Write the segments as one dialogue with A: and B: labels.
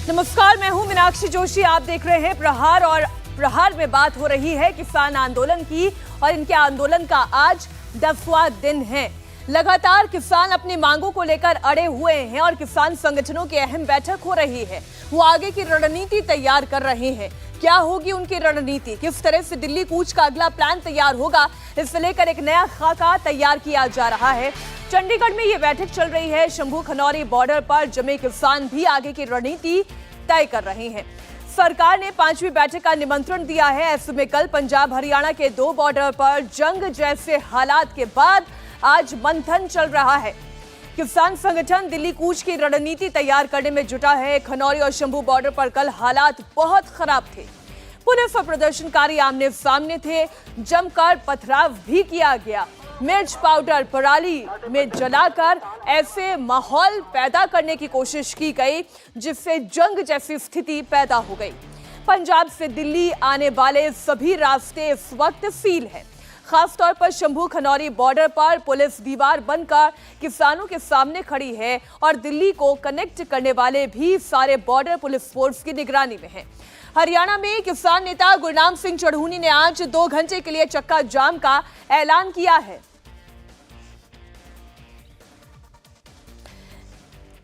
A: नमस्कार, मैं हूं मीनाक्षी जोशी। आप देख रहे हैं प्रहार और प्रहार में बात हो रही है किसान आंदोलन की और इनके आंदोलन का आज 10वां दिन है। लगातार किसान अपनी मांगों को लेकर अड़े हुए हैं और किसान संगठनों की अहम बैठक हो रही है। वो आगे की रणनीति तैयार कर रहे हैं। क्या होगी उनकी रणनीति, किस तरह से दिल्ली कूच का अगला प्लान तैयार होगा, इससे लेकर एक नया खाका तैयार किया जा रहा है। चंडीगढ़ में ये बैठक चल रही है। शंभू खनौरी बॉर्डर पर जमे किसान भी आगे की रणनीति तय कर रहे हैं। सरकार ने 5वीं बैठक का निमंत्रण दिया है। ऐसे में कल पंजाब हरियाणा के 2 बॉर्डर पर जंग जैसे हालात के बाद आज मंथन चल रहा है। किसान संगठन दिल्ली कूच की रणनीति तैयार करने में जुटा है। खनौरी और शंभू बॉर्डर पर कल हालात बहुत खराब थे। पुलिस और प्रदर्शनकारी आमने सामने थे। जमकर पथराव भी किया गया। मिर्च पाउडर पराली में जलाकर ऐसे माहौल पैदा करने की कोशिश की गई जिससे जंग जैसी स्थिति पैदा हो गई। पंजाब से दिल्ली आने वाले सभी रास्ते इस वक्त सील हैं। खासतौर पर शंभू खनौरी बॉर्डर पर पुलिस दीवार बनकर किसानों के सामने खड़ी है और दिल्ली को कनेक्ट करने वाले भी सारे बॉर्डर पुलिस फोर्स की निगरानी में हैं। हरियाणा में किसान नेता गुरनाम सिंह चढ़ूनी ने आज 2 घंटे के लिए चक्का जाम का ऐलान किया है।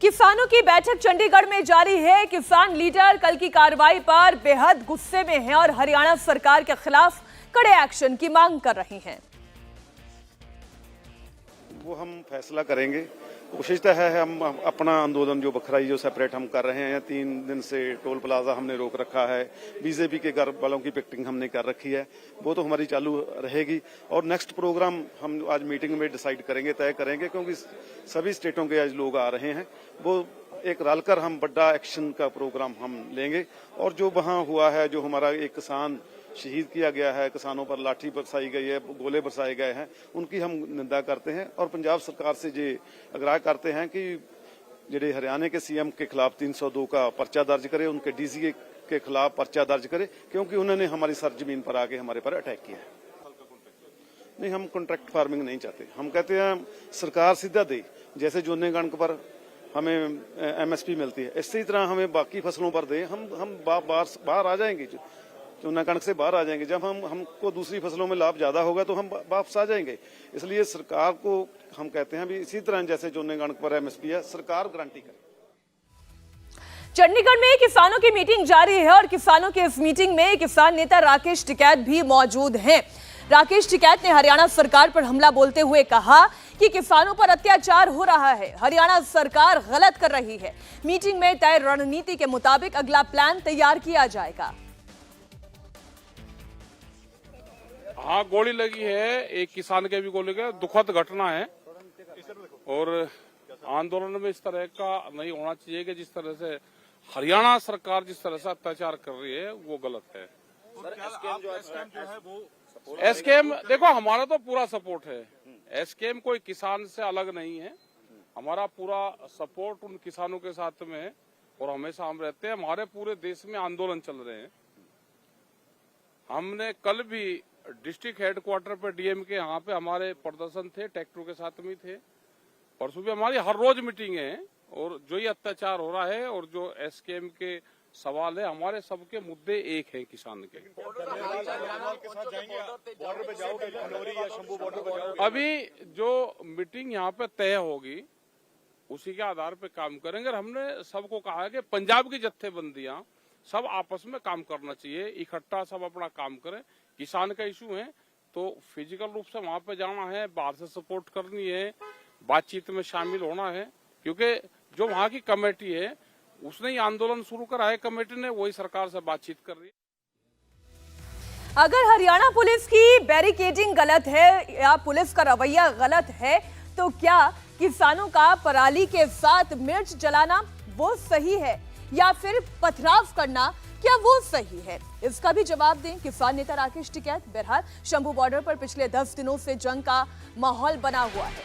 A: किसानों की बैठक चंडीगढ़ में जारी है। किसान लीडर कल की कार्रवाई पर बेहद गुस्से में हैं और हरियाणा सरकार के खिलाफ कड़े एक्शन की मांग कर रही हैं।
B: वो हम फैसला करेंगे। कोशिश तो है हम अपना आंदोलन जो बखराई जो सेपरेट हम कर रहे हैं। 3 दिन से टोल प्लाजा हमने रोक रखा है। बीजेपी के घर वालों की पिकेटिंग हमने कर रखी है, वो तो हमारी चालू रहेगी। और नेक्स्ट प्रोग्राम हम आज मीटिंग में डिसाइड करेंगे, तय करेंगे, क्योंकि सभी स्टेटों के आज लोग आ रहे हैं। वो एक रलकर हम बड़ा एक्शन का प्रोग्राम हम लेंगे। और जो वहाँ हुआ है, जो हमारा एक किसान शहीद किया गया है, किसानों पर लाठी बरसाई गई है, गोले बरसाए गए हैं, उनकी हम निंदा करते हैं और पंजाब सरकार से ये आग्रह करते हैं कि जेडे हरियाणा के सीएम के खिलाफ 302 का पर्चा दर्ज करे, उनके डीसी के खिलाफ पर्चा दर्ज करे, क्योंकि उन्होंने हमारी सरजमीन पर आके हमारे पर अटैक किया है। नहीं, हम कॉन्ट्रैक्ट फार्मिंग नहीं चाहते। हम कहते हैं सरकार सीधा दे, जैसे जोने कणक पर हमें एमएसपी मिलती है, इसी तरह हमें बाकी फसलों पर दे। हम बाहर आ जाएंगे, चूना कणक से बाहर आ जाएंगे। जब हमको दूसरी फसलों में लाभ ज्यादा होगा तो हम वापस आ जाएंगे। इसलिए सरकार को हम कहते हैं भी इसी तरह जैसे जोने कणक पर एमएसपी है, सरकार गारंटी करे।
A: चंडीगढ़ में किसानों की मीटिंग जारी है और किसानों की इस मीटिंग में किसान नेता राकेश टिकैत भी मौजूद हैं। राकेश टिकैत ने हरियाणा सरकार पर हमला बोलते हुए कहा कि किसानों पर अत्याचार हो रहा है, हरियाणा सरकार गलत कर रही है। मीटिंग में तय रणनीति के मुताबिक अगला प्लान तैयार किया जाएगा।
C: हाँ, गोली लगी है, एक किसान के भी गोली लगी। दुखद घटना है और आंदोलन में इस तरह का नहीं होना चाहिए कि जिस तरह से हरियाणा सरकार जिस तरह से अत्याचार कर रही है वो गलत है। एसकेएम देखो, हमारा तो पूरा सपोर्ट है। एसकेएम कोई किसान से अलग नहीं है। हमारा पूरा सपोर्ट उन किसानों के साथ में है और हमेशा हम रहते हैं। हमारे पूरे देश में आंदोलन चल रहे हैं। हमने कल भी डिस्ट्रिक्ट हेडक्वार्टर पे डीएम के यहाँ पे हमारे प्रदर्शन थे, ट्रैक्टरों के साथ में थे। परसों भी हमारी हर रोज मीटिंग है और जो ये अत्याचार हो रहा है और जो एसकेएम के सवाल है, हमारे सबके मुद्दे एक हैं किसान के। अभी जो मीटिंग यहाँ पे तय होगी उसी के आधार पे काम करेंगे। हमने सबको कहा है कि पंजाब की जत्थेबंदियां सब आपस में काम करना चाहिए, इकट्ठा सब अपना काम करें। किसान का इशू है तो फिजिकल रूप से वहां पे जाना है, बाहर से सपोर्ट करनी है, बातचीत में शामिल होना है, क्योंकि जो वहां की कमेटी है उसने ही आंदोलन शुरू करा है। कमेटी ने वही सरकार से बातचीत कर रही है।
A: अगर हरियाणा पुलिस की बैरिकेडिंग गलत है या पुलिस का रवैया गलत है तो क्या किसानों का पराली के साथ मिर्च जलाना वो सही है या फिर पथराव करना क्या वो सही है? इसका भी जवाब दें किसान नेता राकेश टिकैत। बहरहाल शंभू बॉर्डर पर पिछले 10 दिनों से जंग का माहौल बना हुआ है।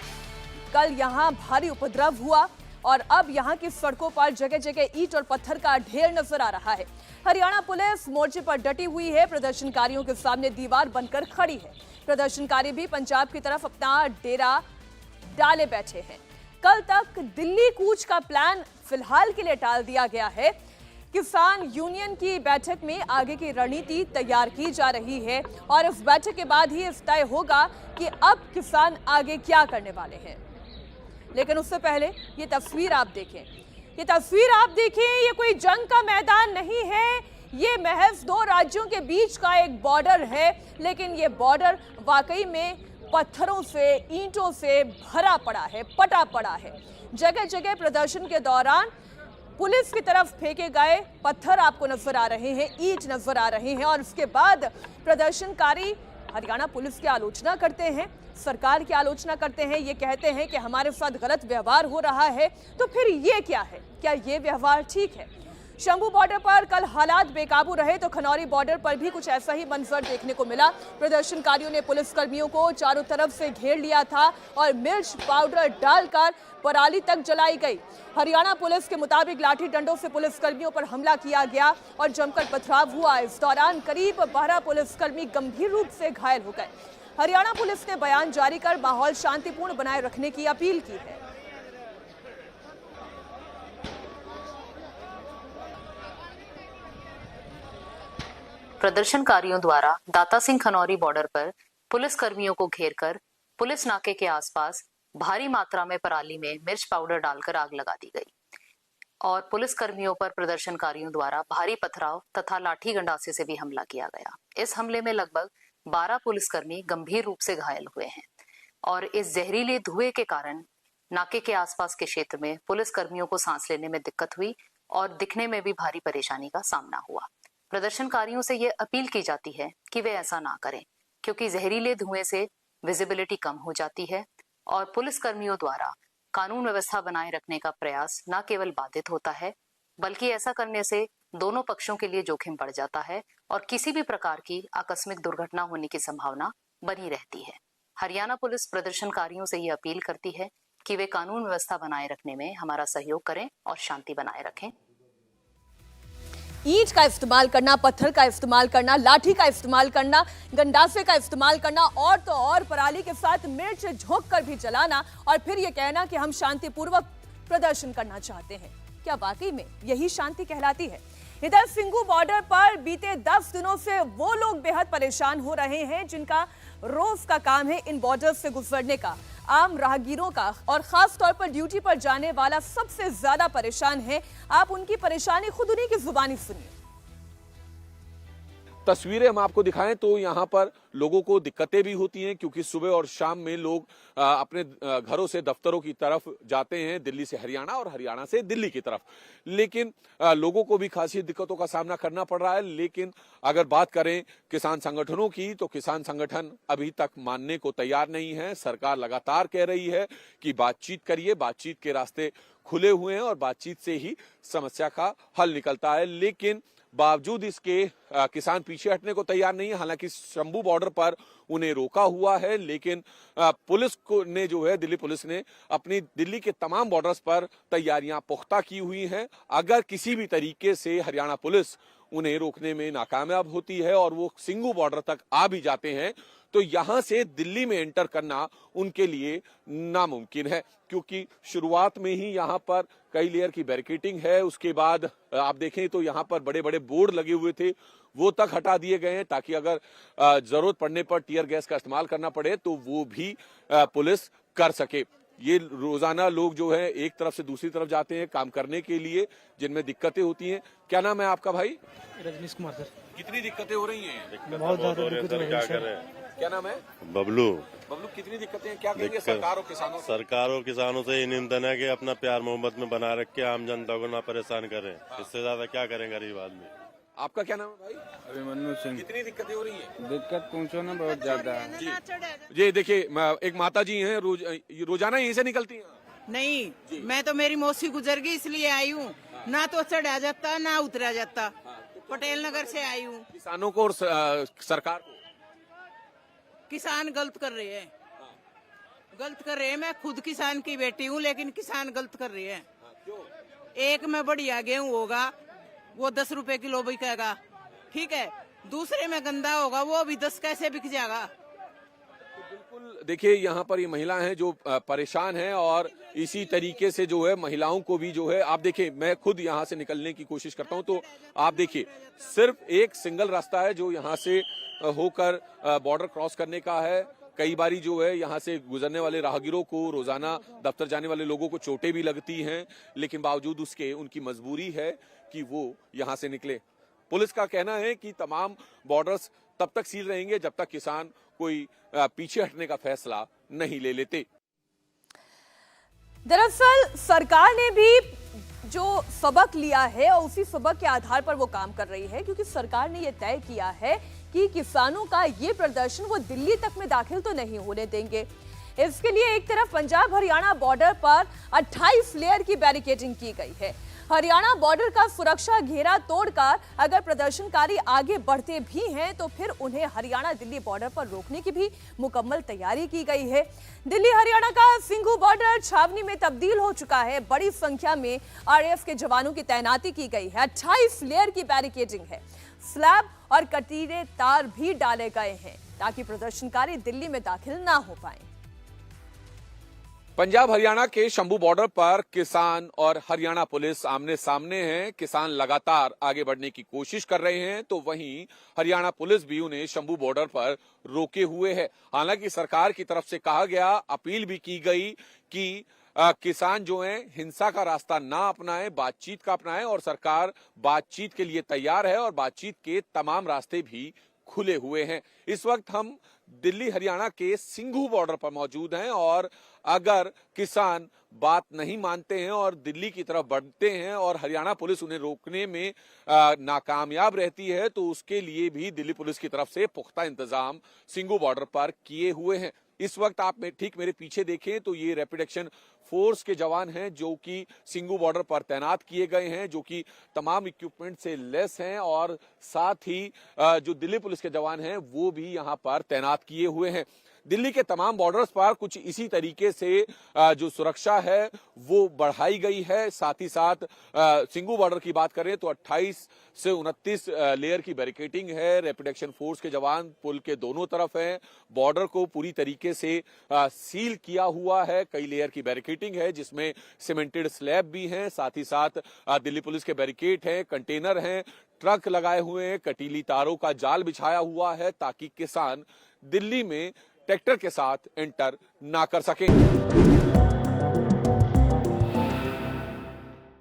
A: कल यहां भारी उपद्रव हुआ और अब यहां की सड़कों पर जगह जगह ईंट और पत्थर का ढेर नजर आ रहा है। हरियाणा पुलिस मोर्चे पर डटी हुई है, प्रदर्शनकारियों के सामने दीवार बनकर खड़ी है। प्रदर्शनकारी भी पंजाब की तरफ अपना डेरा डाले बैठे हैं। कल तक दिल्ली कूच का प्लान फिलहाल के लिए टाल दिया गया है। किसान यूनियन की बैठक में आगे की रणनीति तैयार की जा रही है और इस बैठक के बाद ही इस तय होगा कि अब किसान आगे क्या करने वाले हैं। लेकिन उससे पहले ये तस्वीर आप देखें, ये कोई जंग का मैदान नहीं है, ये महज दो राज्यों के बीच का एक बॉर्डर है। लेकिन ये बॉर्डर वाकई में पत्थरों से, ईंटों से भरा पड़ा है, पटा पड़ा है। जगह जगह प्रदर्शन के दौरान पुलिस की तरफ फेंके गए पत्थर आपको नजर आ रहे हैं, ईंट नजर आ रहे हैं और उसके बाद प्रदर्शनकारी हरियाणा पुलिस की आलोचना करते हैं, सरकार की आलोचना करते हैं। ये कहते हैं कि हमारे साथ गलत व्यवहार हो रहा है। तो फिर ये क्या है? क्या ये व्यवहार ठीक है? शंभू बॉर्डर पर कल हालात बेकाबू रहे तो खनौरी बॉर्डर पर भी कुछ ऐसा ही मंजर देखने को मिला। प्रदर्शनकारियों ने पुलिसकर्मियों को चारों तरफ से घेर लिया था और मिर्च पाउडर डालकर पराली तक जलाई गई। हरियाणा पुलिस के मुताबिक लाठी डंडों से पुलिसकर्मियों पर हमला किया गया और जमकर पथराव हुआ। इस दौरान करीब 12 पुलिसकर्मी गंभीर रूप से घायल हो गए। हरियाणा पुलिस ने बयान जारी कर माहौल शांतिपूर्ण बनाए रखने की अपील की है।
D: प्रदर्शनकारियों द्वारा दाता सिंह खनौरी बॉर्डर पर पुलिस कर्मियों को घेरकर पुलिस नाके के आसपास भारी मात्रा में पराली में मिर्च पाउडर डालकर आग लगा दी गई और पुलिस कर्मियों पर प्रदर्शनकारियों द्वारा भारी पथराव तथा लाठी गंडासे से भी हमला किया गया। इस हमले में लगभग 12 पुलिसकर्मी गंभीर रूप से घायल हुए हैं और इस जहरीले धुएं के कारण नाके के आसपास के क्षेत्र में पुलिस कर्मियों को सांस लेने में दिक्कत हुई और दिखने में भी भारी परेशानी का सामना हुआ। प्रदर्शनकारियों से यह अपील की जाती है कि वे ऐसा ना करें, क्योंकि जहरीले धुएं से विजिबिलिटी कम हो जाती है और पुलिस कर्मियों द्वारा कानून व्यवस्था बनाए रखने का प्रयास न केवल बाधित होता है, बल्कि ऐसा करने से दोनों पक्षों के लिए जोखिम बढ़ जाता है और किसी भी प्रकार की आकस्मिक दुर्घटना होने की संभावना बनी रहती है। हरियाणा पुलिस प्रदर्शनकारियों से ये अपील करती है कि वे कानून व्यवस्था बनाए रखने में हमारा सहयोग करें और शांति बनाए रखें।
A: ईंट का इस्तेमाल करना, पत्थर का इस्तेमाल करना, लाठी का इस्तेमाल करना, गंडासे का इस्तेमाल करना और तो और पराली के साथ मिर्च झोंक कर भी जलाना और फिर यह कहना कि हम शांतिपूर्वक प्रदर्शन करना चाहते हैं। क्या वाकई में यही शांति कहलाती है? इधर सिंगू बॉर्डर पर बीते 10 दिनों से वो लोग बेहद परेशान हो रहे हैं जिनका रोज का काम है इन बॉर्डर से गुजरने का। आम राहगीरों का और खास तौर पर ड्यूटी पर जाने वाला सबसे ज्यादा परेशान है। आप उनकी परेशानी खुद उन्हीं की जुबानी सुनिए।
E: तस्वीरें हम आपको दिखाएं तो यहाँ पर लोगों को दिक्कतें भी होती हैं, क्योंकि सुबह और शाम में लोग अपने घरों से दफ्तरों की तरफ जाते हैं, दिल्ली से हरियाणा और हरियाणा से दिल्ली की तरफ। लेकिन लोगों को भी खासी दिक्कतों का सामना करना पड़ रहा है। लेकिन अगर बात करें किसान संगठनों की, तो किसान संगठन अभी तक मानने को तैयार नहीं है। सरकार लगातार कह रही है कि बातचीत करिए, बातचीत के रास्ते खुले हुए हैं और बातचीत से ही समस्या का हल निकलता है। लेकिन बावजूद इसके किसान पीछे हटने को तैयार नहीं है। हालांकि शंभू बॉर्डर पर उन्हें रोका हुआ है, लेकिन पुलिस को ने जो है, दिल्ली पुलिस ने अपनी दिल्ली के तमाम बॉर्डर्स पर तैयारियां पुख्ता की हुई हैं। अगर किसी भी तरीके से हरियाणा पुलिस उन्हें रोकने में नाकामयाब होती है और वो सिंगू बॉर्डर तक आ भी जाते हैं, तो यहां से दिल्ली में एंटर करना उनके लिए नामुमकिन है, क्योंकि शुरुआत में ही यहां पर कई लेयर की बैरिकेडिंग है। उसके बाद आप देखें तो यहां पर बड़े बड़े बोर्ड लगे हुए थे, वो तक हटा दिए गए हैं, ताकि अगर जरूरत पड़ने पर टीयर गैस का इस्तेमाल करना पड़े तो वो भी पुलिस कर सके। ये रोजाना लोग जो है एक तरफ से दूसरी तरफ जाते हैं काम करने के लिए, जिनमें दिक्कतें होती हैं। क्या नाम है आपका भाई?
F: रजनीश कुमार सर।
E: कितनी दिक्कतें हो रही हैं?
F: बहुत ज्यादा दिक्कत हो रही है सर।
E: क्या नाम है?
G: बबलू।
E: बबलू, कितनी दिक्कतें हैं? क्या कहेंगे सरकार और किसानों से?
G: सरकार और किसानों से ये निवेदन है कि अपना प्यार मोहब्बत में बना रख के आम जनता को ना परेशान करें। इससे ज्यादा क्या करें गरीब आदमी।
E: आपका क्या नाम है भाई?
H: अभिमन्यु सिंह।
E: कितनी दिक्कतें हो रही हैं?
H: दिक्कत पूछो ना, बहुत ज्यादा है।
E: ये देखिए, एक माता जी हैं, रोजाना यहीं से निकलती हैं?
I: नहीं, मैं तो मेरी मौसी गुजर गई इसलिए आई हूँ। ना तो चढ़ा जाता ना उतरा जाता। पटेल नगर से आई हूँ।
E: किसानों को और सरकार को?
I: किसान गलत कर रहे हैं, गलत कर रहे हैं। मैं खुद किसान की बेटी हूँ, लेकिन किसान गलत कर रहे हैं। एक में बढ़िया गेहूँ होगा वो 10 रुपए किलो बिकेगा, ठीक है। दूसरे में गंदा होगा वो भी 10 कैसे बिक जाएगा।
E: बिल्कुल, देखिए यहाँ पर ये महिला हैं जो परेशान हैं और इसी तरीके से जो है महिलाओं को भी जो है, आप देखिए मैं खुद यहाँ से निकलने की कोशिश करता हूँ तो आप देखिए सिर्फ एक सिंगल रास्ता है जो यहाँ से होकर बॉर्डर क्रॉस करने का है। कई बारी जो है यहाँ से गुजरने वाले राहगीरों को, रोजाना दफ्तर जाने वाले लोगों को चोटें भी लगती हैं, लेकिन बावजूद उसके उनकी मजबूरी है कि वो यहाँ से निकले। पुलिस का कहना है कि तमाम बॉर्डर्स तब तक सील रहेंगे जब तक किसान कोई पीछे हटने का फैसला नहीं ले लेते।
A: दरअसल सरकार ने भी जो सबक लिया है और उसी सबक के आधार पर वो काम कर रही है, क्योंकि सरकार ने ये तय किया है कि किसानों का ये प्रदर्शन वो दिल्ली तक में दाखिल तो नहीं होने देंगे। इसके लिए एक तरफ पंजाब हरियाणा बॉर्डर पर 28 लेयर की बैरिकेडिंग की गई है। हरियाणा बॉर्डर का सुरक्षा घेरा तोड़कर अगर प्रदर्शनकारी आगे बढ़ते भी हैं तो फिर उन्हें हरियाणा दिल्ली बॉर्डर पर रोकने की भी मुकम्मल तैयारी की गई है। दिल्ली हरियाणा का सिंघू बॉर्डर छावनी में तब्दील हो चुका है। बड़ी संख्या में आरएएफ के जवानों की तैनाती की गई है। 28 लेयर की बैरिकेडिंग है। स्लैब और कटीले तार भी डाले गए हैं ताकि प्रदर्शनकारी दिल्ली में दाखिल ना हो पाए।
E: पंजाब हरियाणा के शंभू बॉर्डर पर किसान और हरियाणा पुलिस आमने सामने हैं। किसान लगातार आगे बढ़ने की कोशिश कर रहे हैं तो वहीं हरियाणा पुलिस भी उन्हें शंभू बॉर्डर पर रोके हुए है। हालांकि सरकार की तरफ से कहा गया, अपील भी की गई कि किसान जो हैं हिंसा का रास्ता ना अपनाएं, बातचीत का अपनाएं और सरकार बातचीत के लिए तैयार है और बातचीत के तमाम रास्ते भी खुले हुए हैं। इस वक्त हम दिल्ली हरियाणा के सिंघू बॉर्डर पर मौजूद हैं और अगर किसान बात नहीं मानते हैं और दिल्ली की तरफ बढ़ते हैं और हरियाणा पुलिस उन्हें रोकने में नाकामयाब रहती है तो उसके लिए भी दिल्ली पुलिस की तरफ से पुख्ता इंतजाम सिंघू बॉर्डर पर किए हुए हैं। इस वक्त आप ठीक मेरे पीछे देखें तो ये रैपिड एक्शन फोर्स के जवान हैं जो कि सिंघू बॉर्डर पर तैनात किए गए हैं, जो कि तमाम इक्विपमेंट से लेस हैं और साथ ही जो दिल्ली पुलिस के जवान हैं वो भी यहां पर तैनात किए हुए हैं। दिल्ली के तमाम बॉर्डर्स पर कुछ इसी तरीके से जो सुरक्षा है वो बढ़ाई गई है। साथ ही साथ सिंघू बॉर्डर की बात करें तो 28 से 29 लेयर की बैरिकेडिंग है। रैपिड एक्शन फोर्स के जवान पुल के दोनों तरफ हैं। बॉर्डर को पूरी तरीके से सील किया हुआ है। कई लेयर की बैरिकेडिंग है जिसमें सीमेंटेड स्लैब भी हैं। साथ ही साथ दिल्ली पुलिस के बैरिकेड हैं, कंटेनर हैं, ट्रक लगाए हुए हैं, कटीली तारों का जाल बिछाया हुआ है ताकि किसान दिल्ली में ट्रैक्टर के साथ एंटर ना कर सकें।